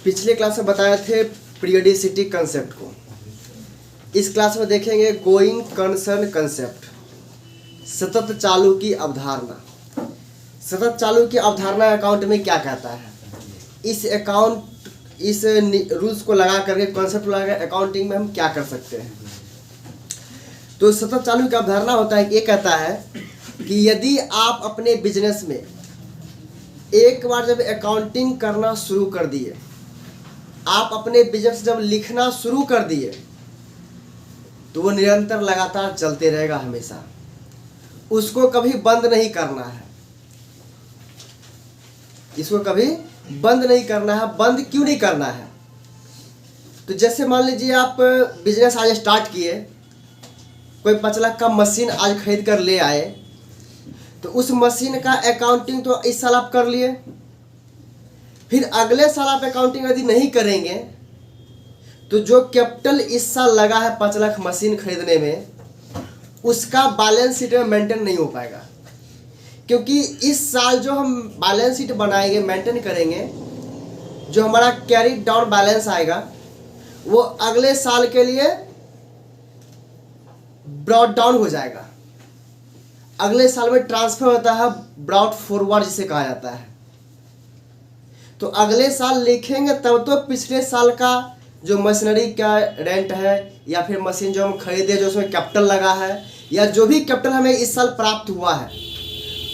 पिछले क्लास में बताए थे पीरियडिसिटी कंसेप्ट को। इस क्लास में देखेंगे गोइंग कंसर्न कंसेप्ट, सतत चालू की अवधारणा। सतत चालू की अवधारणा अकाउंट में क्या कहता है, इस रूल्स को लगा करके, कॉन्सेप्ट लगा कर अकाउंटिंग में हम क्या कर सकते हैं। तो सतत चालू की अवधारणा होता है, ये कहता है कि यदि आप अपने बिजनेस में एक बार जब अकाउंटिंग करना शुरू कर दिए, आप अपने बिजनेस जब लिखना शुरू कर दिए, तो वो निरंतर लगातार चलते रहेगा हमेशा, उसको कभी बंद नहीं करना है। इसको कभी बंद नहीं करना है। बंद क्यों नहीं करना है? तो जैसे मान लीजिए आप बिजनेस आज स्टार्ट किए, कोई 5 लाख का मशीन आज खरीद कर ले आए, तो उस मशीन का अकाउंटिंग तो इस साल आप कर लिए, फिर अगले साल आप अकाउंटिंग यदि नहीं करेंगे तो जो कैपिटल इस साल लगा है 5 लाख मशीन खरीदने में, उसका बैलेंस शीट में मेंटेन नहीं हो पाएगा। क्योंकि इस साल जो हम बैलेंस शीट बनाएंगे, मेंटेन करेंगे, जो हमारा कैरी डाउन बैलेंस आएगा, वो अगले साल के लिए ब्रॉड डाउन हो जाएगा। अगले साल में ट्रांसफर होता है, ब्रॉड फॉरवर्ड जिसे कहा जाता है। तो अगले साल लिखेंगे तब तो पिछले साल का जो मशीनरी का रेंट है, या फिर मशीन जो हम खरीदे, जो उसमें कैपिटल लगा है, या जो भी कैपिटल हमें इस साल प्राप्त हुआ है,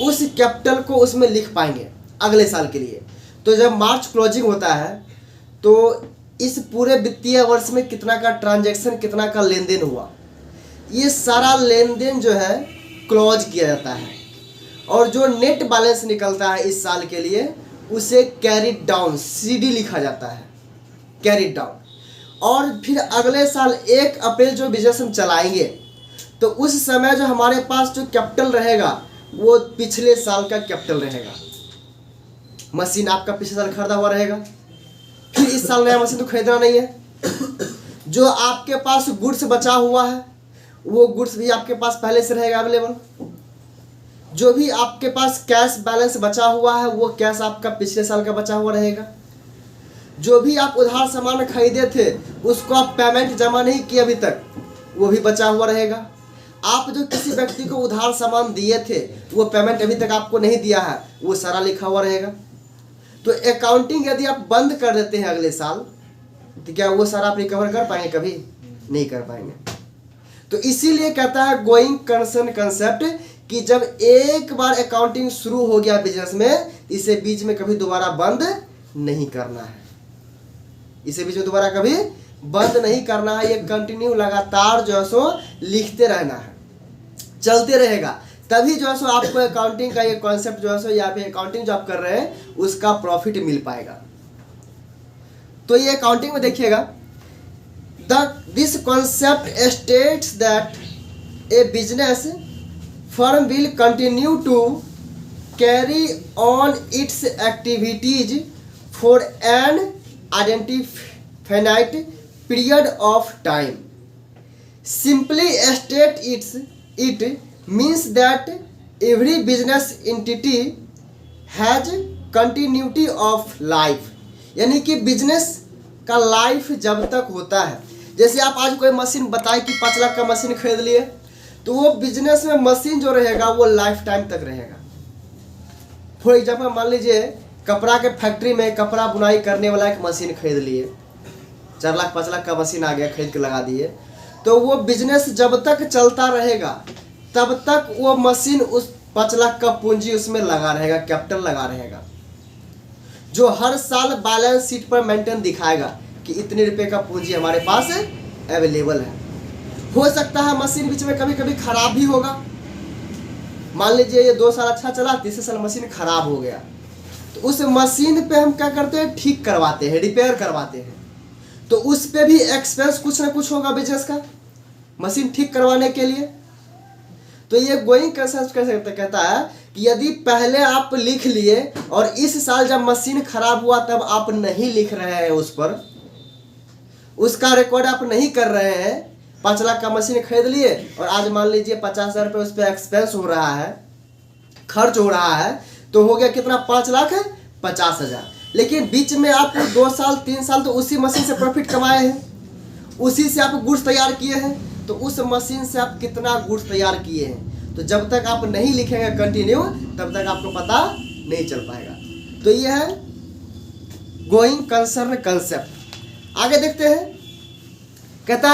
उस कैपिटल को उसमें लिख पाएंगे अगले साल के लिए। तो जब मार्च क्लोजिंग होता है, तो इस पूरे वित्तीय वर्ष में कितना का ट्रांजैक्शन, कितना का लेन देन हुआ, ये सारा लेन देन जो है क्लोज किया जाता है। और जो नेट बैलेंस निकलता है इस साल के लिए, उसे कैरिड डाउन, सीडी लिखा जाता है, कैरिड डाउन। और फिर अगले साल 1 अप्रैल जो बिजनेस हम चलाएंगे, तो उस समय जो हमारे पास जो कैपिटल रहेगा, वो पिछले साल का कैपिटल रहेगा। मशीन आपका पिछले साल खरीदा हुआ रहेगा, फिर इस साल नया मशीन तो खरीदना नहीं है। जो आपके पास गुड्स बचा हुआ है, वो गुड्स भी आपके पास पहले से रहेगा अवेलेबल। जो भी आपके पास कैश बैलेंस बचा हुआ है, वो कैश आपका पिछले साल का बचा हुआ रहेगा। जो भी आप उधार सामान खरीदे थे, उसको आप पेमेंट जमा नहीं किए अभी तक, वो भी बचा हुआ रहेगा। आप जो किसी व्यक्ति को उधार सामान दिए थे, वो पेमेंट अभी तक आपको नहीं दिया है, वो सारा लिखा हुआ रहेगा। तो अकाउंटिंग यदि आप बंद कर देते हैं अगले साल, तो क्या वो सारा आप रिकवर कर पाएंगे? कभी नहीं कर पाएंगे। तो इसीलिए कहता है गोइंग कंसर्न कंसेप्ट, कि जब एक बार अकाउंटिंग शुरू हो गया बिजनेस में, इसे बीच में कभी दोबारा बंद नहीं करना है। इसे बीच में दोबारा कभी बंद नहीं करना है। ये कंटिन्यू लगातार जो है सो लिखते रहना है, चलते रहेगा। तभी जो है सो आपको अकाउंटिंग का ये कॉन्सेप्ट जो है सो, या फिर अकाउंटिंग जो आप कर रहे हैं, उसका प्रॉफिट मिल पाएगा। तो ये अकाउंटिंग में देखिएगा, this concept states that A business firm will continue to carry on its activities for an indefinite period of time. Simply state it means that every business entity has continuity of life. यानी कि business का life जब तक होता है, जैसे आप आज कोई मशीन बताए कि 5 लाख का मशीन खरीद लिए, तो वो बिजनेस में मशीन जो रहेगा वो लाइफ टाइम तक रहेगा। फॉर एग्जाम्पल मान लीजिए कपड़ा के फैक्ट्री में कपड़ा बुनाई करने वाला एक मशीन खरीद लिए, 4 लाख 5 लाख का मशीन आ गया, खरीद के लगा दिए, तो वो बिजनेस जब तक चलता रहेगा, तब तक वो मशीन उस 5 लाख का पूंजी उसमें लगा रहेगा, कैपिटल लगा रहेगा, जो हर साल बैलेंस शीट पर मेंटेन दिखाएगा कि इतने रुपए का पूंजी हमारे पास अवेलेबल है। हो सकता है मशीन बीच में कभी कभी खराब भी होगा। मान लीजिए ये 2 साल अच्छा चला, तीसरे साल मशीन खराब हो गया, तो उस मशीन पे हम क्या करते हैं, ठीक करवाते हैं, रिपेयर करवाते हैं। तो उस पे भी एक्सपेंस कुछ ना कुछ होगा बिजनेस का, मशीन ठीक करवाने के लिए। तो ये गोइंग कंसेप्ट कहता है कि यदि पहले आप लिख लिए और इस साल जब मशीन खराब हुआ तब आप नहीं लिख रहे हैं, उस पर उसका रिकॉर्ड आप नहीं कर रहे हैं, 5 लाख का मशीन खरीद लिए और आज मान लीजिए 50,000 रुपये उस पर एक्सपेंस हो रहा है, खर्च हो रहा है, तो हो गया कितना, 5,50,000। लेकिन बीच में आप 2 साल 3 साल तो उसी मशीन से प्रॉफिट कमाए हैं, उसी से आप गुड्स तैयार किए हैं, तो उस मशीन से आप कितना गुड्स तैयार किए हैं। तो जब तक आप नहीं लिखेंगे कंटिन्यू तब तक आपको पता नहीं चल पाएगा। तो ये है गोइंग कंसर्न कंसेप्ट। आगे देखते हैं, कहता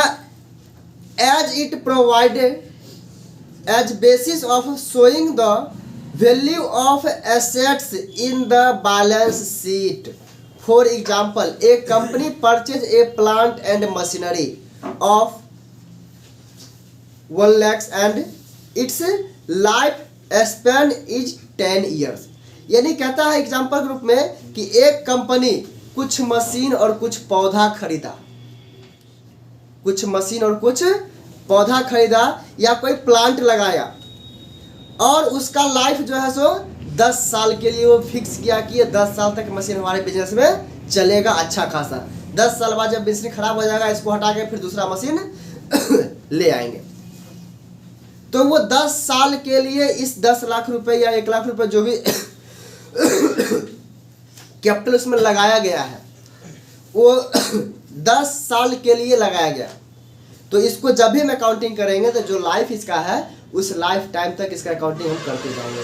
as it provided as basis of showing the value of assets in the balance sheet. For example a company purchase a plant and machinery of 1 lakhs and its life span is 10 years। यानी कहता है example group में कि एक company कुछ machine और कुछ पौधा खरीदा, कुछ मशीन और कुछ पौधा खरीदा या कोई प्लांट लगाया, और उसका लाइफ जो है सो 10 साल के लिए वो फिक्स किया कि ये 10 साल तक मशीन हमारे बिजनेस में चलेगा अच्छा खासा। 10 साल बाद जब मशीन खराब हो जाएगा इसको हटा के फिर दूसरा मशीन ले आएंगे। तो वो 10 साल के लिए इस 10 लाख रुपए या 1 लाख रुपए जो भी कैपिटल उसमें लगाया गया है वो 10 साल के लिए लगाया गया। तो इसको जब भी हम अकाउंटिंग करेंगे तो जो लाइफ इसका है उस लाइफ टाइम तक इसका अकाउंटिंग हम करते जाएंगे।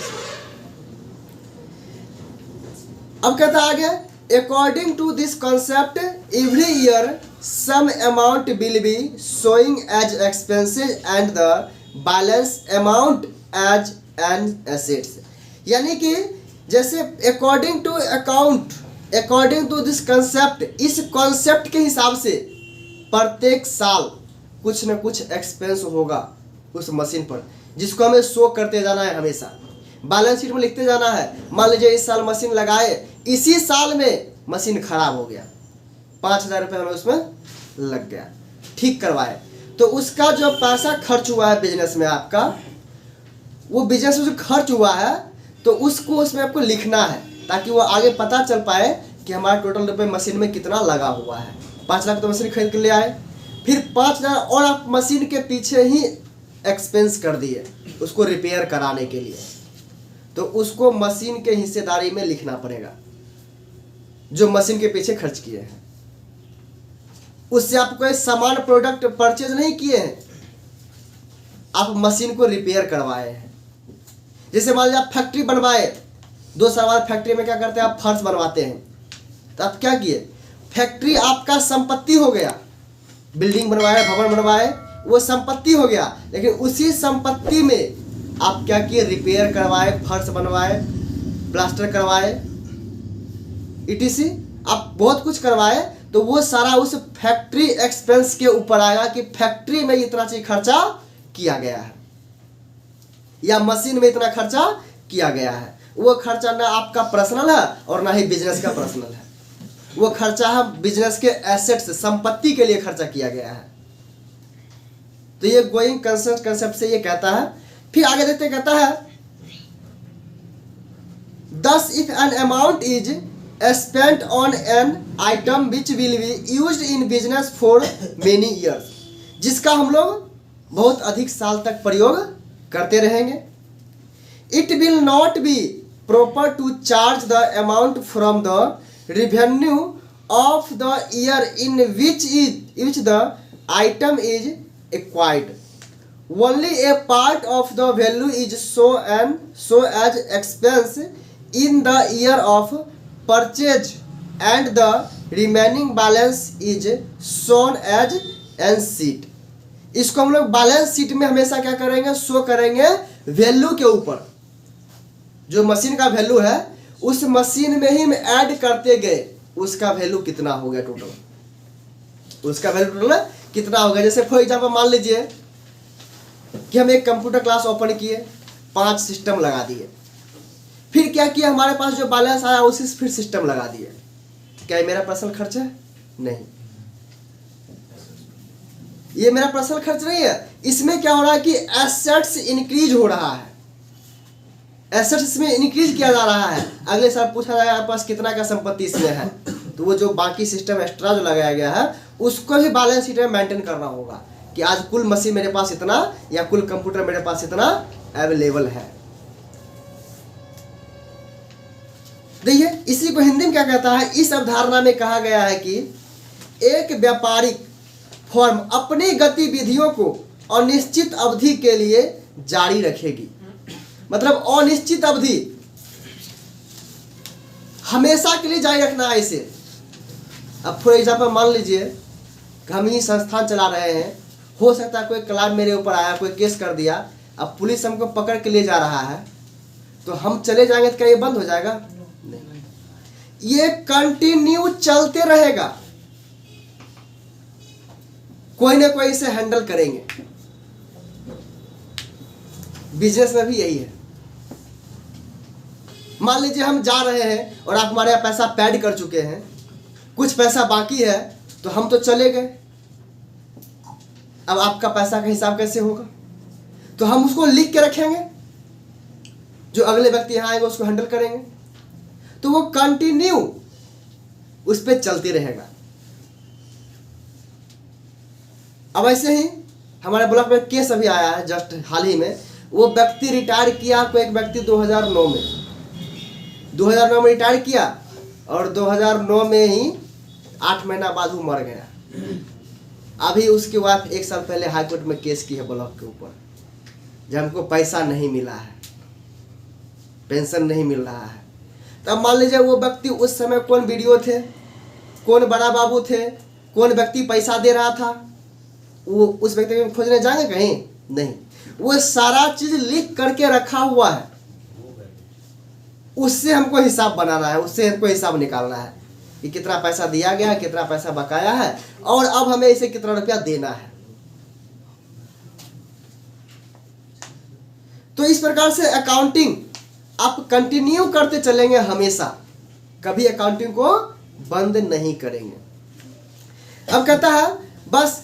अब कहता है आगे, according to this concept every year some amount will be showing as expenses and the balance amount as an assets. यानी कि जैसे according to account, according to this concept, इस कॉन्सेप्ट के हिसाब से प्रत्येक साल कुछ न कुछ एक्सपेंस होगा उस मशीन पर, जिसको हमें शो करते जाना है, हमेशा बैलेंस शीट में लिखते जाना है। मान लीजिए इस साल मशीन लगाए, इसी साल में मशीन खराब हो गया, 5,000 रुपये हमें उसमें लग गया, ठीक करवाए, तो उसका जो पैसा खर्च हुआ है बिजनेस में आपका, वो बिजनेस में जो खर्च हुआ है तो उसको उसमें आपको लिखना है ताकि वो आगे पता चल पाए कि हमारा टोटल रुपये मशीन में कितना लगा हुआ है। 5 लाख तो मशीन खरीद के ले आए, फिर 5,000 और आप मशीन के पीछे ही एक्सपेंस कर दिए उसको रिपेयर कराने के लिए, तो उसको मशीन के हिस्सेदारी में लिखना पड़ेगा जो मशीन के पीछे खर्च किए हैं। उससे आप कोई सामान प्रोडक्ट परचेज नहीं किए हैं, आप मशीन को रिपेयर करवाए हैं। जैसे मान लीजिए आप फैक्ट्री बनवाए, 2 साल बाद फैक्ट्री में क्या करते हैं, आप फर्श बनवाते हैं, तो आप क्या किए, फैक्ट्री आपका संपत्ति हो गया, बिल्डिंग बनवाए, भवन बनवाए, वो संपत्ति हो गया, लेकिन उसी संपत्ति में आप क्या किए, रिपेयर करवाए, फर्श बनवाए, प्लास्टर करवाए, ईटीसी आप बहुत कुछ करवाए, तो वो सारा उस फैक्ट्री एक्सपेंस के ऊपर आएगा कि फैक्ट्री में इतना चीज खर्चा किया गया है या मशीन में इतना खर्चा किया गया है। वो खर्चा ना आपका पर्सनल है और ना ही बिजनेस का पर्सनल है, वो खर्चा है बिजनेस के एसेट्स, संपत्ति के लिए खर्चा किया गया है। तो ये गोइंग कंसेप्ट से ये कहता है। फिर आगे देखते कहता है, thus if an amount is spent on an item which will be used in business for many years, जिसका हम लोग बहुत अधिक साल तक प्रयोग करते रहेंगे, it will not be proper to charge the amount from the revenue of the year in which the item is acquired. Only a part of the value is so as expense in the year of purchase and the remaining balance is shown as an sheet. इसको हम लोग balance sheet में हमेशा क्या करेंगे, show करेंगे value के ऊपर, जो मशीन का वैल्यू है उस मशीन में ही हम ऐड करते गए, उसका वैल्यू कितना हो गया टोटल, उसका वैल्यू टोटल कितना हो गया। जैसे फॉर एग्जाम्पल मान लीजिए कि हम एक कंप्यूटर क्लास ओपन किए, 5 सिस्टम लगा दिए, फिर क्या किया, हमारे पास जो बैलेंस आया उसी फिर सिस्टम लगा दिए। क्या ये मेरा पर्सनल खर्च है? नहीं, ये मेरा पर्सनल खर्च नहीं है। इसमें क्या हो रहा है कि एसेट्स इंक्रीज हो रहा है, एसेट्स इसमें इंक्रीज किया जा रहा है। अगले साल पूछा जाएगा आपके पास कितना का संपत्ति इसमें है, तो वो जो बाकी सिस्टम एक्स्ट्रा जो लगाया गया है उसको भी बैलेंस शीट में मेंटेन करना होगा कि आज कुल मशीन मेरे पास इतना या कुल कंप्यूटर मेरे पास इतना अवेलेबल है। देखिए इसी को हिंदी में क्या कहता है, इस अवधारणा में कहा गया है कि एक व्यापारिक फर्म अपनी गतिविधियों को अनिश्चित अवधि के लिए जारी रखेगी। मतलब अनिश्चित अवधि, हमेशा के लिए जारी रखना है इसे। अब फॉर एग्जाम्पल मान लीजिए कि हम ही संस्थान चला रहे हैं, हो सकता है कोई क्लाइंट मेरे ऊपर आया, कोई केस कर दिया, अब पुलिस हमको पकड़ के ले जा रहा है, तो हम चले जाएंगे तो क्या ये बंद हो जाएगा? नहीं, ये कंटिन्यू चलते रहेगा, कोई ना कोई इसे हैंडल करेंगे। बिजनेस में भी यही है। मान लीजिए हम जा रहे हैं और आप हमारे यहाँ पैसा पेड कर चुके हैं, कुछ पैसा बाकी है, तो हम तो चले गए, अब आपका पैसा का हिसाब कैसे होगा? तो हम उसको लिख के रखेंगे, जो अगले व्यक्ति यहाँ आएंगे उसको हैंडल करेंगे, तो वो कंटिन्यू उस पर चलते रहेगा। अब ऐसे ही हमारे ब्लॉक में केस अभी आया है जस्ट हाल ही में, वो व्यक्ति रिटायर किया, कोई एक व्यक्ति 2009 में रिटायर किया और 2009 में ही 8 महीना बाद वो मर गया। अभी उसकी वाइफ 1 साल पहले हाई कोर्ट में केस की है ब्लॉक के ऊपर, जब हमको पैसा नहीं मिला है, पेंशन नहीं मिल रहा है। तब मान लीजिए वो व्यक्ति उस समय कौन वीडियो थे, कौन बड़ा बाबू थे, कौन व्यक्ति पैसा दे रहा था, वो उस व्यक्ति को खोजने जाएंगे कहीं? नहीं, वो सारा चीज लिख करके रखा हुआ है, उससे हमको हिसाब बनाना है, उससे हमको हिसाब निकालना है कि कितना पैसा दिया गया है, कितना पैसा बकाया है, और अब हमें इसे कितना रुपया देना है। तो इस प्रकार से अकाउंटिंग आप कंटिन्यू करते चलेंगे, हमेशा कभी अकाउंटिंग को बंद नहीं करेंगे। अब कहता है बस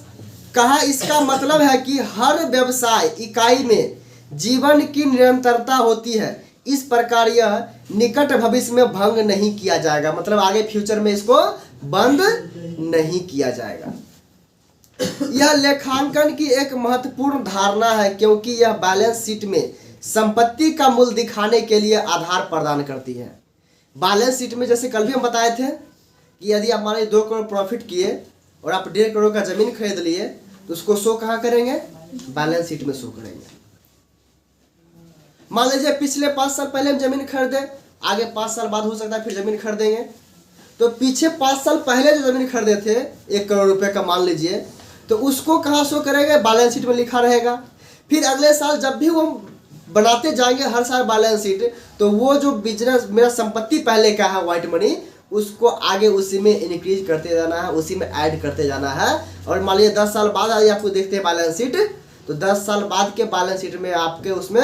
कहा, इसका मतलब है कि हर व्यवसाय इकाई में जीवन की निरंतरता होती है, इस प्रकार यह निकट भविष्य में भंग नहीं किया जाएगा। मतलब आगे फ्यूचर में इसको बंद नहीं किया जाएगा। यह लेखांकन की एक महत्वपूर्ण धारणा है, क्योंकि यह बैलेंस शीट में संपत्ति का मूल्य दिखाने के लिए आधार प्रदान करती है। बैलेंस शीट में जैसे कल भी हम बताए थे कि यदि आप माने 2 करोड़ प्रॉफिट किए और आप 1.5 करोड़ का जमीन खरीद लिए, तो उसको शो कहाँ करेंगे? बैलेंस शीट में शो करेंगे। मान लीजिए पिछले 5 साल पहले हम जमीन खरीदे, आगे 5 साल बाद हो सकता है फिर जमीन खरीदेंगे, तो पीछे 5 साल पहले जो जमीन खरीदे थे 1 करोड़ रुपए का मान लीजिए, तो उसको कहाँ शो करेंगे? बैलेंस शीट में लिखा रहेगा। फिर अगले साल जब भी वो बनाते जाएंगे हर साल बैलेंस शीट, तो वो जो बिजनेस मेरा संपत्ति पहले का है व्हाइट मनी, उसको आगे उसी में इंक्रीज करते जाना है, उसी में ऐड करते जाना है। और मान लीजिए 10 साल बाद आपको देखते हैं बैलेंस शीट, तो 10 साल बाद के बैलेंस शीट में आपके उसमें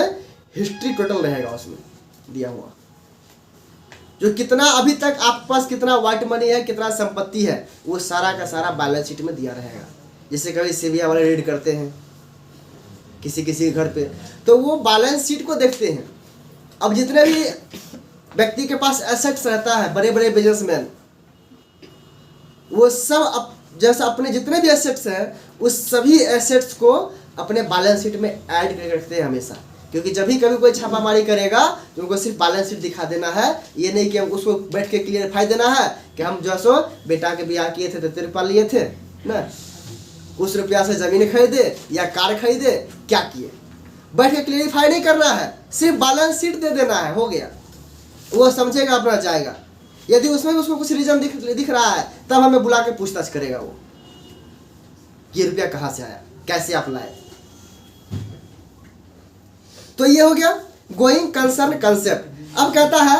हिस्ट्री टोटल रहेगा, उसमें दिया हुआ जो कितना अभी तक आपके पास कितना व्हाइट मनी है, कितना संपत्ति है, वो सारा का सारा बैलेंस शीट में दिया रहेगा। जैसे कभी सीबीआई वाले रीड करते हैं किसी घर पे, तो वो बैलेंस शीट को देखते हैं। अब जितने भी व्यक्ति के पास एसेट्स रहता है, बड़े बड़े बिजनेसमैन, वो सब जैसे अपने जितने भी एसेट्स हैं, उस सभी एसेट्स को अपने बैलेंस शीट में ऐड करके रखते हैं हमेशा। क्योंकि जब भी कभी कोई छापामारी करेगा तो उनको सिर्फ बैलेंस शीट दिखा देना है, ये नहीं कि हम उसको बैठ के क्लियरफाई देना है कि हम जो सो बेटा के ब्याह किए थे तो 3 रुपया लिए थे ना, उस रुपया से जमीन खरीदे या कार खरीदे, क्या किए, बैठ के क्लियरफाई नहीं करना है, सिर्फ बैलेंस शीट दे देना है, हो गया। वो समझेगा, अपना जाएगा। यदि उसमें उसको कुछ रीजन दिख रहा है, तब हमें बुला के पूछताछ करेगा वो, ये रुपया कहाँ से आया, कैसे आप लाए। तो ये हो गया गोइंग कंसर्न कंसेप्ट। अब कहता है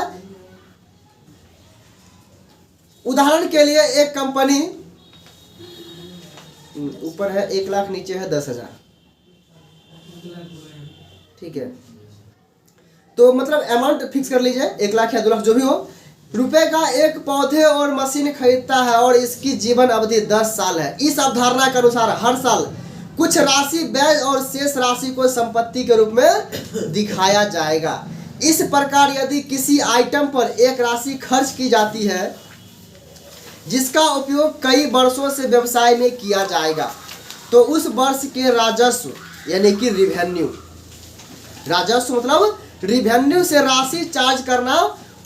उदाहरण के लिए एक कंपनी, ऊपर है 1 लाख, नीचे है 10,000, ठीक है, तो मतलब अमाउंट फिक्स कर लीजिए 1 लाख या 2 लाख जो भी हो, रुपए का एक पौधे और मशीन खरीदता है और इसकी जीवन अवधि 10 साल है। इस अवधारणा के अनुसार हर साल कुछ राशि ब्याज और शेष राशि को संपत्ति के रूप में दिखाया जाएगा। इस प्रकार यदि किसी आइटम पर एक राशि खर्च की जाती है जिसका उपयोग कई वर्षों से व्यवसाय में किया जाएगा, तो उस वर्ष के राजस्व यानी कि रिवेन्यू, राजस्व मतलब रिवेन्यू से राशि चार्ज करना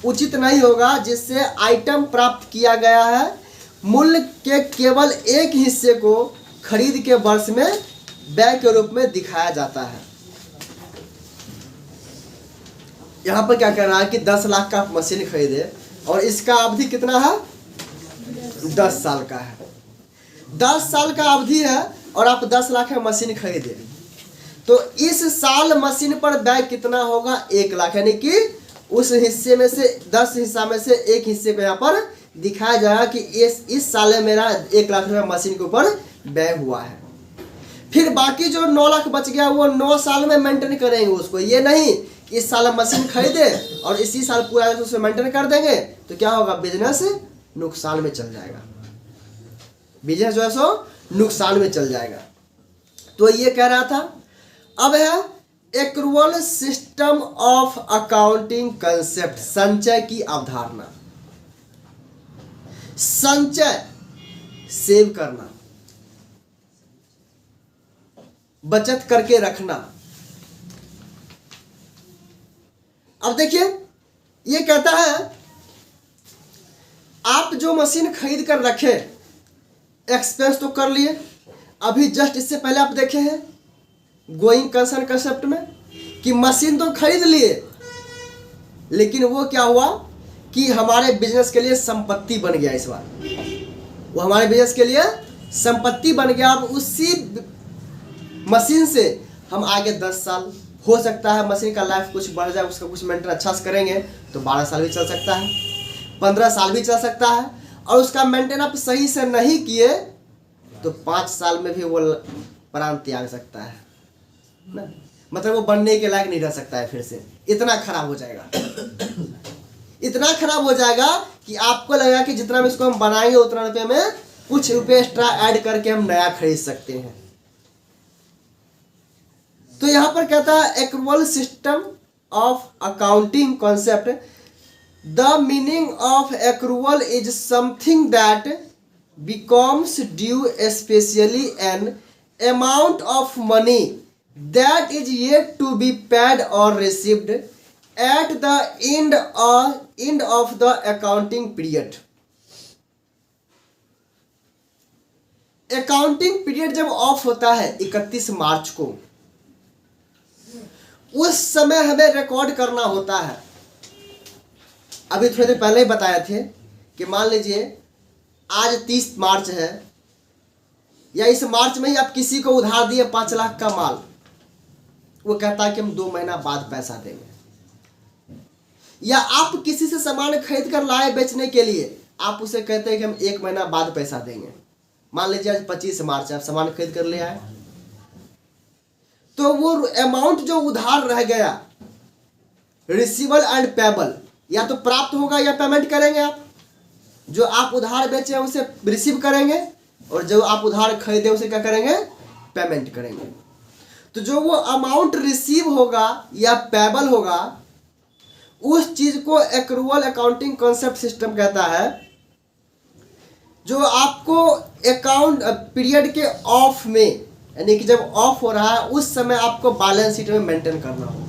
उचित नहीं होगा जिससे आइटम प्राप्त किया गया है मूल्य के केवल एक हिस्से को खरीद के वर्ष में व्यय के रूप में दिखाया जाता है। यहाँ पर क्या कह रहा है कि 10 लाख का आप मशीन खरीदे और इसका अवधि कितना है, 10 साल का है। 10 साल का अवधि है और आप 10 लाख में मशीन खरीदे, तो इस साल मशीन पर व्यय कितना होगा, 1 लाख, यानी कि उस हिस्से में से 10 हिस्सा में से एक हिस्से को यहाँ पर दिखाया जाएगा कि इस साल में मेरा 1 लाख रुपया मशीन के ऊपर व्यय हुआ है। फिर बाकी जो 9 लाख बच गया वो 9 साल में मेंटेन करेंगे उसको, ये नहीं कि इस साल मशीन खरीदे और इसी साल पूरा उसमें मेंटेन कर देंगे, तो क्या होगा, बिजनेस नुकसान में चल जाएगा, बिजनेस जो है सो नुकसान में चल जाएगा। तो ये कह रहा था। अब है accrual system of accounting concept, संचय की अवधारणा। संचय सेव करना, बचत करके रखना। अब देखिए ये कहता है आप जो मशीन खरीद कर रखे, एक्सपेंस तो कर लिए, अभी जस्ट इससे पहले आप देखे हैं गोइंग कंसर्न कंसेप्ट में कि मशीन तो खरीद लिए, लेकिन वो क्या हुआ कि हमारे बिजनेस के लिए संपत्ति बन गया। इस बार वो हमारे बिजनेस के लिए संपत्ति बन गया। अब उसी मशीन से हम आगे 10 साल, हो सकता है मशीन का लाइफ कुछ बढ़ जाए, उसका कुछ मेंटेन अच्छा से करेंगे तो 12 साल भी चल सकता है, 15 साल भी चल सकता है, और उसका मेंटेन आप सही से नहीं किए तो 5 साल में भी वो प्राण त्याग सकता है ना, मतलब वो बनने के लायक नहीं रह सकता है, फिर से इतना खराब हो जाएगा, इतना खराब हो जाएगा कि आपको लगेगा कि जितना में इसको हम बनाएंगे उतना रुपये में कुछ रुपये एक्स्ट्रा ऐड करके हम नया खरीद सकते हैं। तो यहां पर कहता है accrual system of accounting concept, the meaning of accrual is something that becomes due, especially an amount of money that is yet to be paid or received at the end of the accounting period। Accounting period जब of होता है 31 मार्च को, उस समय हमें record करना होता है। अभी थोड़ी देर पहले ही बताए थे कि मान लीजिए आज 30 मार्च है, या इस मार्च में ही आप किसी को उधार दिए 5 लाख का माल, वो कहता है कि हम 2 महीना बाद पैसा देंगे। या आप किसी से सामान खरीद कर लाए बेचने के लिए, आप उसे कहते हैं कि हम 1 महीना बाद पैसा देंगे। मान लीजिए आज 25 मार्च है, आप सामान खरीद कर ले आए, तो वो अमाउंट जो उधार रह गया, रिसीवेबल एंड पेबल, या तो प्राप्त होगा या पेमेंट करेंगे आप। जो आप उधार बेचे उसे रिसीव करेंगे और जो आप उधार खरीदे उसे क्या करेंगे, पेमेंट करेंगे। तो जो वो अमाउंट रिसीव होगा या पेबल होगा, उस चीज को एक्रूअल अकाउंटिंग कॉन्सेप्ट सिस्टम कहता है, जो आपको अकाउंट पीरियड के ऑफ में, यानी कि जब ऑफ हो रहा है उस समय आपको बैलेंस शीट में मेंटेन करना होगा।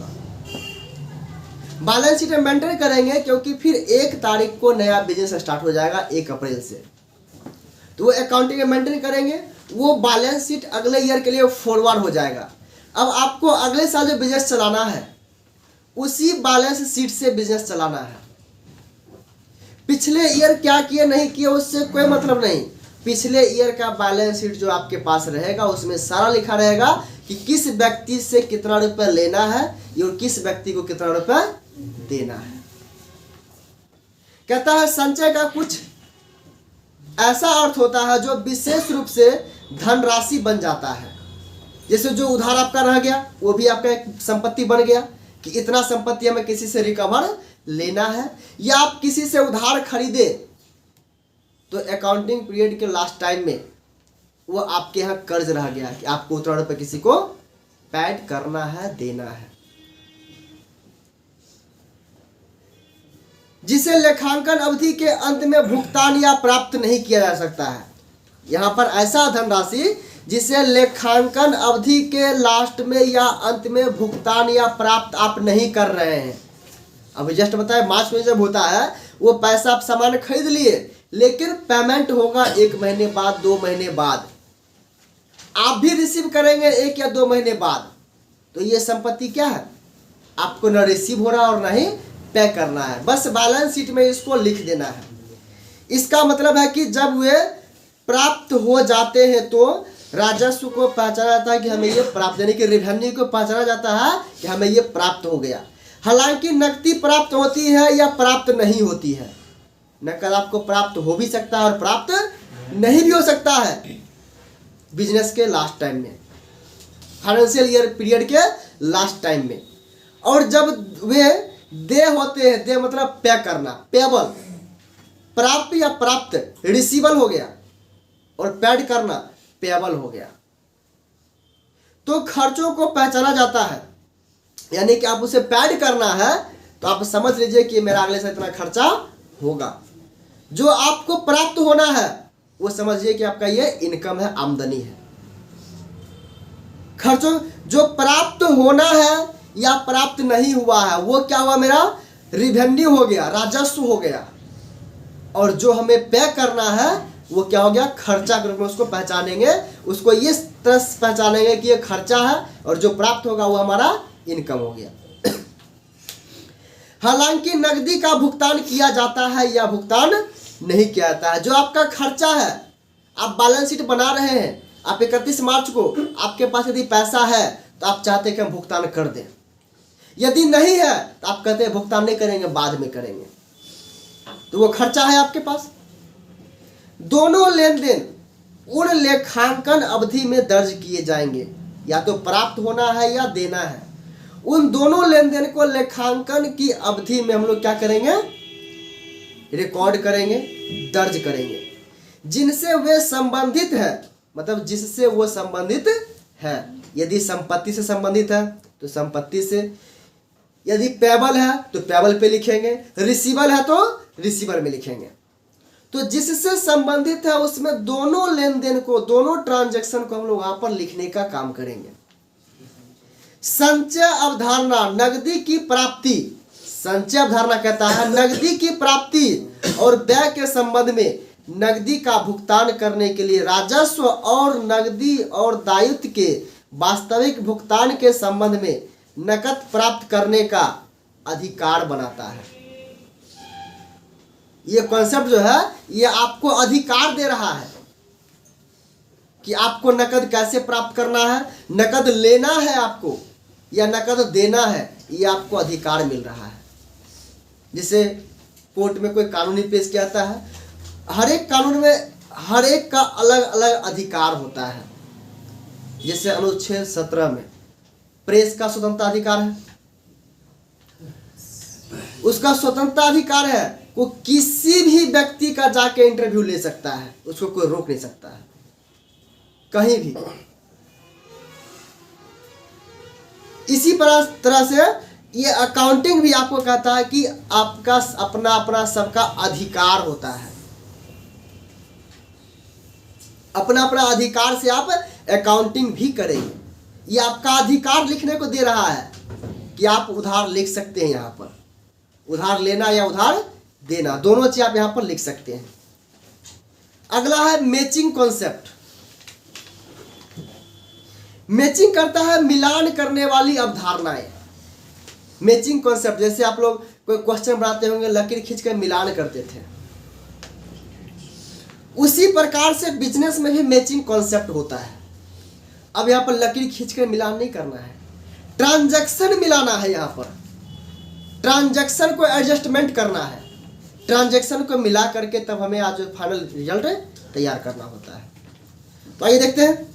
बैलेंस शीट में मेंटेन करेंगे क्योंकि फिर 1 तारीख को नया बिजनेस स्टार्ट हो जाएगा 1 अप्रैल से, तो वो अकाउंटिंग में मेंटेन करेंगे, वो बैलेंस शीट अगले ईयर के लिए फॉरवर्ड हो जाएगा। अब आपको अगले साल जो बिजनेस चलाना है उसी बैलेंस शीट से बिजनेस चलाना है। पिछले ईयर क्या किए नहीं किए उससे कोई मतलब नहीं, पिछले ईयर का बैलेंस शीट जो आपके पास रहेगा उसमें सारा लिखा रहेगा कि किस व्यक्ति से कितना रुपया लेना है और किस व्यक्ति को कितना रुपया देना है। कहता है संचय का कुछ ऐसा अर्थ होता है जो विशेष रूप से धनराशि बन जाता है। जैसे जो उधार आपका रह गया वो भी आपका एक संपत्ति बन गया कि इतना संपत्ति हमें किसी से रिकवर लेना है, या आप किसी से उधार खरीदे तो अकाउंटिंग पीरियड के लास्ट टाइम में वो आपके यहाँ कर्ज रह गया कि आपको उतना रुपये किसी को पेड करना है, देना है, जिसे लेखांकन अवधि के अंत में भुगतान या प्राप्त नहीं किया जा सकता है। यहाँ पर ऐसा धनराशि जिसे लेखांकन अवधि के लास्ट में या अंत में भुगतान या प्राप्त आप नहीं कर रहे हैं, अभी जस्ट बताया मार्च में जब होता है वो पैसा आप सामान खरीद लिए, लेकिन पेमेंट होगा 1 महीने बाद, 2 महीने बाद, आप भी रिसीव करेंगे 1 या 2 महीने बाद। तो ये संपत्ति क्या है, आपको न रिसीव हो रहा और न ही पे करना है, बस बैलेंस शीट में इसको लिख देना है। इसका मतलब है कि जब वे प्राप्त हो जाते हैं तो राजस्व को पहचाना जाता है कि हमें ये प्राप्त, यानी कि रेवेन्यू को पहचाना जाता है कि हमें ये प्राप्त हो गया। हालांकि नकदी प्राप्त होती है या प्राप्त नहीं होती है, नकद आपको प्राप्त हो भी सकता है और प्राप्त नहीं भी हो सकता है बिजनेस के लास्ट टाइम में, फाइनेंशियल ईयर पीरियड के लास्ट टाइम में। और जब वे दे होते हैं, दे मतलब पे करना, पेबल, प्राप्त या प्राप्त रिसीवल हो गया, और पेड करना पेबल हो गया। तो खर्चों को पहचाना जाता है, यानी कि आप उसे पेड करना है तो आप समझ लीजिए कि मेरा अगले साल इतना खर्चा होगा। जो आपको प्राप्त होना है वो समझिए कि आपका ये इनकम है, आमदनी है। खर्चों जो प्राप्त होना है या प्राप्त नहीं हुआ है वो क्या हुआ, मेरा रिवेन्यू हो गया, राजस्व हो गया। और जो हमें पे करना है वो क्या हो गया, खर्चा के रूप में उसको पहचानेंगे, उसको इस तरह से पहचानेंगे कि ये खर्चा है, और जो प्राप्त होगा वो हमारा इनकम हो गया। हालांकि नकदी का भुगतान किया जाता है या भुगतान नहीं किया जाता है। जो आपका खर्चा है, आप बैलेंस शीट बना रहे हैं, आप 31 मार्च को आपके पास यदि पैसा है तो आप चाहते हैं कि हम भुगतान कर दें, यदि नहीं है तो आप कहते हैं भुगतान नहीं करेंगे, बाद में करेंगे, तो वो खर्चा है आपके पास। दोनों लेन देन उन लेखांकन अवधि में दर्ज किए जाएंगे, या तो प्राप्त होना है या देना है। उन दोनों लेन देन को लेखांकन की अवधि में हम लोग क्या करेंगे, रिकॉर्ड करेंगे, दर्ज करेंगे, जिनसे वे संबंधित है, मतलब जिससे वो संबंधित है। यदि संपत्ति से संबंधित है तो संपत्ति से, यदि पेबल है तो पेबल पे लिखेंगे, रिसीवल है तो रिसीवर में लिखेंगे। तो जिससे संबंधित है उसमें दोनों लेन देन को, दोनों ट्रांजैक्शन को हम लोग वहां पर लिखने का काम करेंगे। संचय अवधारणा नकदी की प्राप्ति, संचय अवधारणा कहता है नकदी की प्राप्ति और व्यय के संबंध में नकदी का भुगतान करने के लिए राजस्व और नकदी और दायित्व के वास्तविक भुगतान के संबंध में नकद प्राप्त करने का अधिकार बनाता है। ये कॉन्सेप्ट जो है ये आपको अधिकार दे रहा है कि आपको नकद कैसे प्राप्त करना है, नकद लेना है आपको या नकद देना है, ये आपको अधिकार मिल रहा है। जिसे कोर्ट में कोई कानूनी पेश किया जाता है, हर एक कानून में हर एक का अलग अलग अधिकार होता है। जैसे अनुच्छेद 17 में प्रेस का स्वतंत्रता अधिकार है, उसका स्वतंत्रता अधिकार है, वो किसी भी व्यक्ति का जाके इंटरव्यू ले सकता है, उसको कोई रोक नहीं सकता है कहीं भी। इसी तरह से ये अकाउंटिंग भी आपको कहता है कि आपका अपना अपना सबका अधिकार होता है, अपना अपना अधिकार से आप अकाउंटिंग भी करेंगे। ये आपका अधिकार लिखने को दे रहा है कि आप उधार लिख सकते हैं, यहाँ पर उधार लेना या उधार देना दोनों चीज आप यहाँ पर लिख सकते हैं। अगला है मैचिंग कॉन्सेप्ट। मैचिंग करता है मिलान करने वाली अवधारणाएं। मैचिंग कॉन्सेप्ट जैसे आप लोग कोई क्वेश्चन बनाते होंगे, लकीर खींचकर मिलान करते थे, उसी प्रकार से बिजनेस में भी मैचिंग कॉन्सेप्ट होता है। अब यहाँ पर लकीर खींचकर मिलान नहीं करना है, ट्रांजैक्शन मिलाना है। यहाँ पर ट्रांजैक्शन को एडजस्टमेंट करना है, ट्रांजैक्शन को मिला करके तब हमें आज फाइनल रिजल्ट तैयार करना होता है। तो आइए देखते हैं।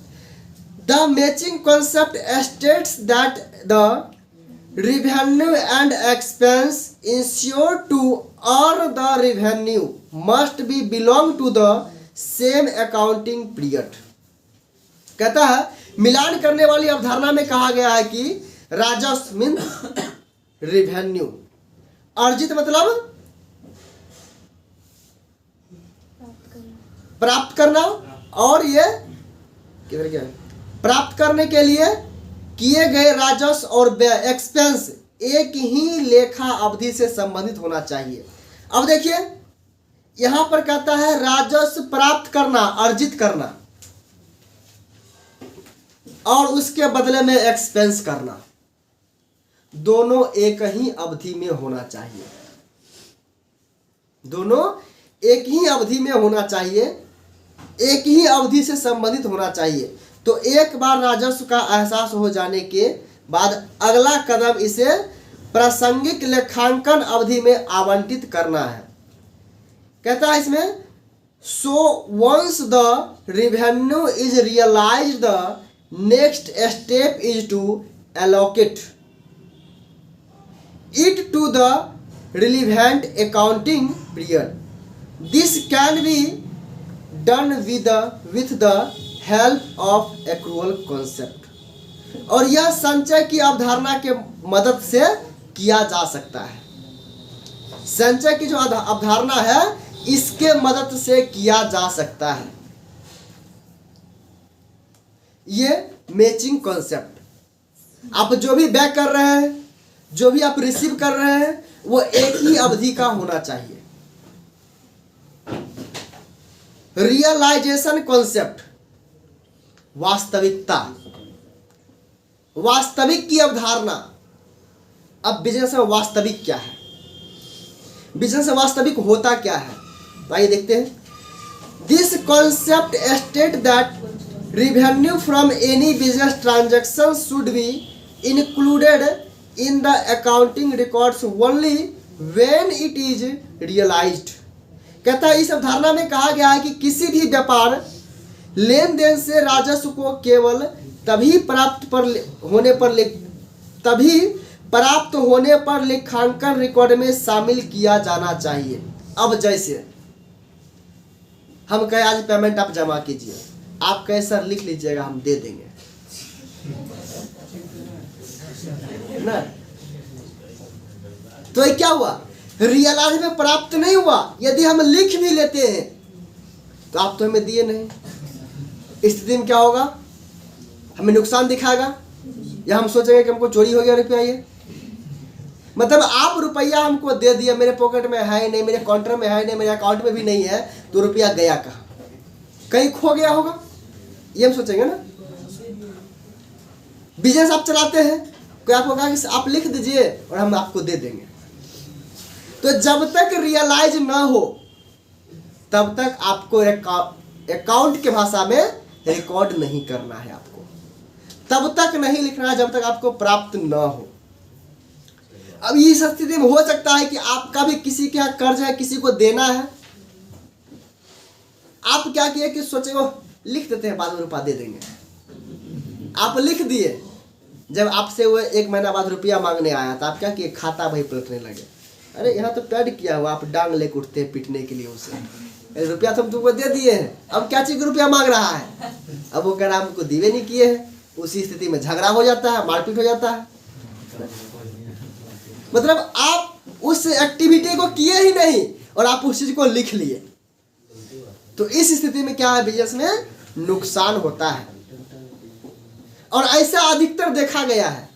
The matching concept states that the revenue and expense ensured to earn the revenue must be belong to the same accounting period। कहता है मिलान करने वाली अवधारणा में कहा गया है कि राजस्व मीन रेवेन्यू, अर्जित मतलब प्राप्त करना, और ये किधर क्या है, प्राप्त करने के लिए किए गए राजस्व और व्यय एक्सपेंस एक ही लेखा अवधि से संबंधित होना चाहिए। अब देखिए यहां पर कहता है राजस्व प्राप्त करना, अर्जित करना, और उसके बदले में एक्सपेंस करना, दोनों एक ही अवधि में होना चाहिए। दोनों एक ही अवधि में होना चाहिए, एक ही अवधि से संबंधित होना चाहिए। तो एक बार राजस्व का एहसास हो जाने के बाद अगला कदम इसे प्रासंगिक लेखांकन अवधि में आवंटित करना है। कहता है इसमें so once the revenue is realized the next step is to allocate it to the relevant accounting period. This can be done with the help of accrual concept. और यह संचय की अवधारणा के मदद से किया जा सकता है। संचय की जो अवधारणा है इसके मदद से किया जा सकता है। ये मैचिंग कॉन्सेप्ट, आप जो भी बैक कर रहे हैं, जो भी आप रिसीव कर रहे हैं, वो एक ही अवधि का होना चाहिए। रियलाइजेशन कॉन्सेप्ट, वास्तविकता, वास्तविक की अवधारणा। अब बिजनेस में वास्तविक क्या है, बिजनेस में वास्तविक होता क्या है, तो आइए देखते हैं। This concept state that revenue from any business transaction should be included in the accounting records only when it is realized। कहता है इस अवधारणा में कहा गया है कि किसी भी व्यापार लेन देन से राजस्व को केवल तभी प्राप्त होने पर लेखांकन रिकॉर्ड में शामिल किया जाना चाहिए। अब जैसे हम कहे आज पेमेंट आप जमा कीजिए, आप कहे सर लिख लीजिएगा हम दे देंगे ना, तो ये क्या हुआ, रियलाइज में प्राप्त नहीं हुआ। यदि हम लिख भी लेते हैं तो आप तो हमें दिए नहीं, इस स्थिति में क्या होगा, हमें नुकसान दिखाएगा, या हम सोचेंगे कि हमको चोरी हो गया रुपया। ये मतलब आप रुपया हमको दे दिया, मेरे पॉकेट में है नहीं, मेरे काउंटर में है नहीं, मेरे अकाउंट में भी नहीं है, तो रुपया गया कहाँ, कहीं खो गया होगा, ये हम सोचेंगे ना। बिजनेस आप चलाते हैं, कोई आपको कहा कि आप लिख दीजिए और हम आपको दे देंगे, तो जब तक रियलाइज ना हो तब तक आपको अकाउंट के भाषा में रिकॉर्ड नहीं करना है, आपको तब तक नहीं लिखना है जब तक आपको प्राप्त ना हो। अब इस स्थिति में हो सकता है कि आपका भी किसी के यहाँ कर्ज है, किसी को देना है, आप क्या किए कि सोचे वो लिख देते हैं बाद में रुपया दे देंगे, आप लिख दिए, जब आपसे वो 1 महीना बाद रुपया मांगने आया था आप क्या किए, खाता वही पलटने लगे, अरे यहाँ तो पेड किया हुआ, आप डांग लेके उठते हैं पीटने के लिए उसे, रुपया तो हम तुमको दे दिए हैं, अब क्या चीज रुपया मांग रहा है, अब वो कह रहा हमको दिए नहीं किए हैं। उसी स्थिति में झगड़ा हो जाता है, मारपीट हो जाता है। मतलब आप उस एक्टिविटी को किए ही नहीं और आप उस चीज को लिख लिए, तो इस स्थिति में क्या है, बिजनेस में नुकसान होता है। और ऐसा अधिकतर देखा गया है,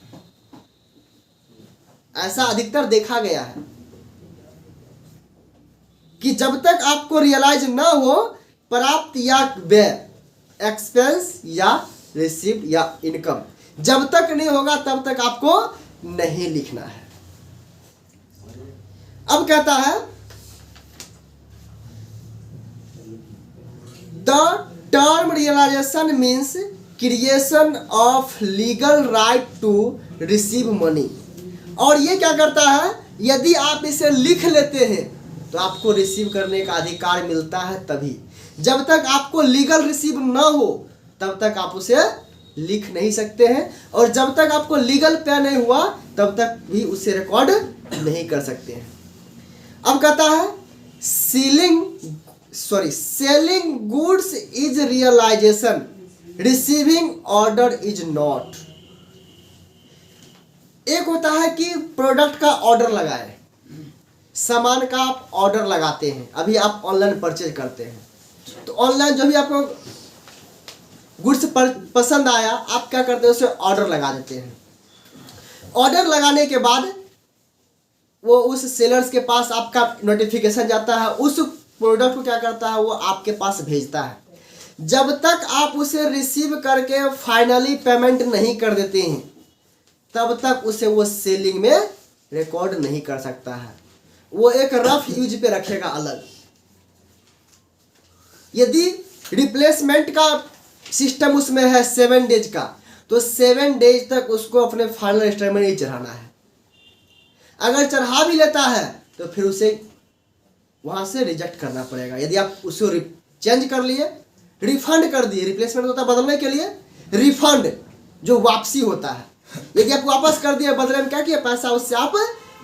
ऐसा अधिकतर देखा गया है कि जब तक आपको रियलाइज ना हो, प्राप्त या व्यय, एक्सपेंस या रिसीव या इनकम, जब तक नहीं होगा तब तक आपको नहीं लिखना है। अब कहता है the term realization means creation of legal right to receive money. और ये क्या करता है, यदि आप इसे लिख लेते हैं तो आपको रिसीव करने का अधिकार मिलता है तभी। जब तक आपको लीगल रिसीव ना हो तब तक आप उसे लिख नहीं सकते हैं, और जब तक आपको लीगल पे नहीं हुआ तब तक भी उसे रिकॉर्ड नहीं कर सकते हैं। अब कहता है selling goods is realization, receiving order is not. एक होता है कि प्रोडक्ट का ऑर्डर लगाए, सामान का आप ऑर्डर लगाते हैं, अभी आप ऑनलाइन परचेज करते हैं, तो ऑनलाइन जो भी आपको गुड्स पसंद आया आप क्या करते हैं, उसे ऑर्डर लगा देते हैं। ऑर्डर लगाने के बाद वो उस सेलर्स के पास आपका नोटिफिकेशन जाता है, उस प्रोडक्ट को क्या करता है, वो आपके पास भेजता है। जब तक आप उसे रिसीव करके फाइनली पेमेंट नहीं कर देते हैं तब तक उसे वो सेलिंग में रिकॉर्ड नहीं कर सकता है, वो एक रफ यूज पे रखेगा अलग। यदि रिप्लेसमेंट का सिस्टम उसमें है 7 डेज का, तो 7 डेज तक उसको अपने फाइनल रजिस्टर में नहीं चढ़ाना है। अगर चढ़ा भी लेता है तो फिर उसे वहां से रिजेक्ट करना पड़ेगा। यदि आप उसको चेंज कर लिए, रिफंड कर दिए, रिप्लेसमेंट होता है बदलने के लिए, रिफंड जो वापसी होता है, यदि आप वापस कर दिए, बदले में क्या किया, पैसा उससे आप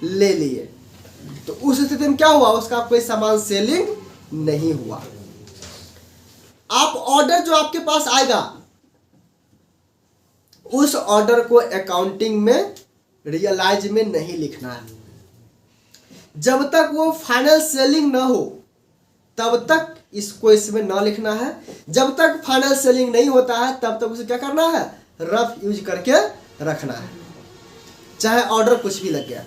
ले लिए, तो उस स्थिति में क्या हुआ, उसका कोई सामान सेलिंग नहीं हुआ। आप ऑर्डर जो आपके पास आएगा उस ऑर्डर को अकाउंटिंग में रियलाइज में नहीं लिखना है। जब तक वो फाइनल सेलिंग ना हो तब तक इसको इसमें ना लिखना है। जब तक फाइनल सेलिंग नहीं होता है तब तक उसे क्या करना है, रफ यूज करके रखना है, चाहे ऑर्डर कुछ भी लग गया।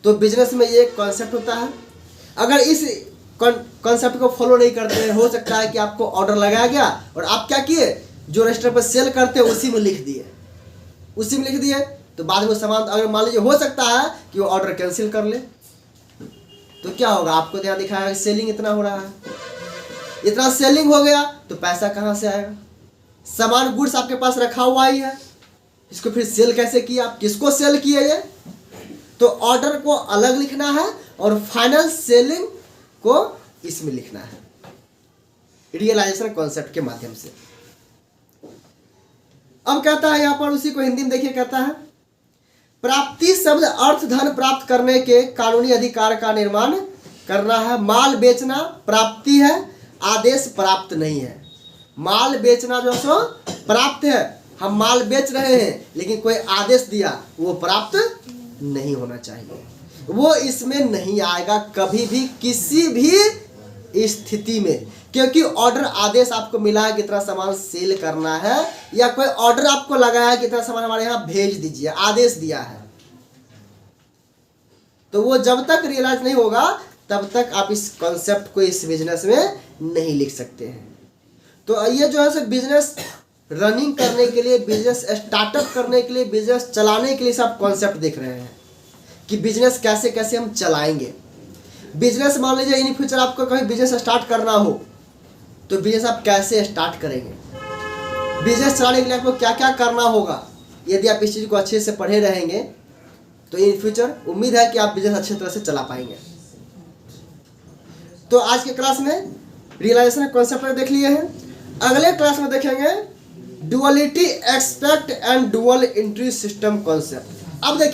तो बिजनेस में ये कॉन्सेप्ट होता है। अगर इस कॉन्सेप्ट को फॉलो नहीं करते हैं, हो सकता है कि आपको ऑर्डर लगाया गया और आप क्या किए, जो रजिस्टर पर सेल करते हैं उसी में लिख दिए, तो बाद में सामान, अगर मान लीजिए हो सकता है कि वो ऑर्डर कैंसिल कर ले, तो क्या होगा, आपको यहाँ दिखाया सेलिंग इतना हो रहा है, इतना सेलिंग हो गया तो पैसा कहाँ से आएगा, सामान गुड्स आपके पास रखा हुआ ही है, इसको फिर सेल कैसे किया, आप किसको सेल किए ये। तो ऑर्डर को अलग लिखना है और फाइनल सेलिंग को इसमें लिखना है, रियलाइजेशन कॉन्सेप्ट के माध्यम से। अब कहता है यहाँ पर, उसी को हिंदी में देखिए, कहता है प्राप्ति शब्द अर्थ धन प्राप्त करने के कानूनी अधिकार का निर्माण करना है। माल बेचना प्राप्ति है, आदेश प्राप्त नहीं है। माल बेचना जो सो प्राप्त है, हम माल बेच रहे हैं, लेकिन कोई आदेश दिया वो प्राप्त नहीं होना चाहिए, वो इसमें नहीं आएगा कभी भी, किसी भी स्थिति में। क्योंकि ऑर्डर आदेश आपको मिला है कितना सामान सेल करना है, या कोई ऑर्डर आपको लगाया है कितना सामान हमारे यहाँ भेज दीजिए, आदेश दिया है, तो वो जब तक रियलाइज नहीं होगा तब तक आप इस कॉन्सेप्ट को इस बिजनेस में नहीं लिख सकते हैं। तो ये जो है बिजनेस रनिंग करने के लिए, बिजनेस स्टार्टअप करने के लिए, बिजनेस चलाने के लिए सब कॉन्सेप्ट देख रहे हैं कि बिजनेस कैसे कैसे हम चलाएंगे। बिजनेस मान लीजिए इन फ्यूचर आपको कहीं बिजनेस स्टार्ट करना हो तो बिजनेस आप कैसे स्टार्ट करेंगे, बिजनेस चलाने के लिए आपको क्या क्या करना होगा। यदि आप इस चीज़ को अच्छे से पढ़े रहेंगे तो इन फ्यूचर उम्मीद है कि आप बिजनेस अच्छे तरह से चला पाएंगे। तो आज के क्लास में रियलाइजेशन कॉन्सेप्ट देख लिए हैं, अगले क्लास में देखेंगे duality expect and dual entry system concept. अब देखिए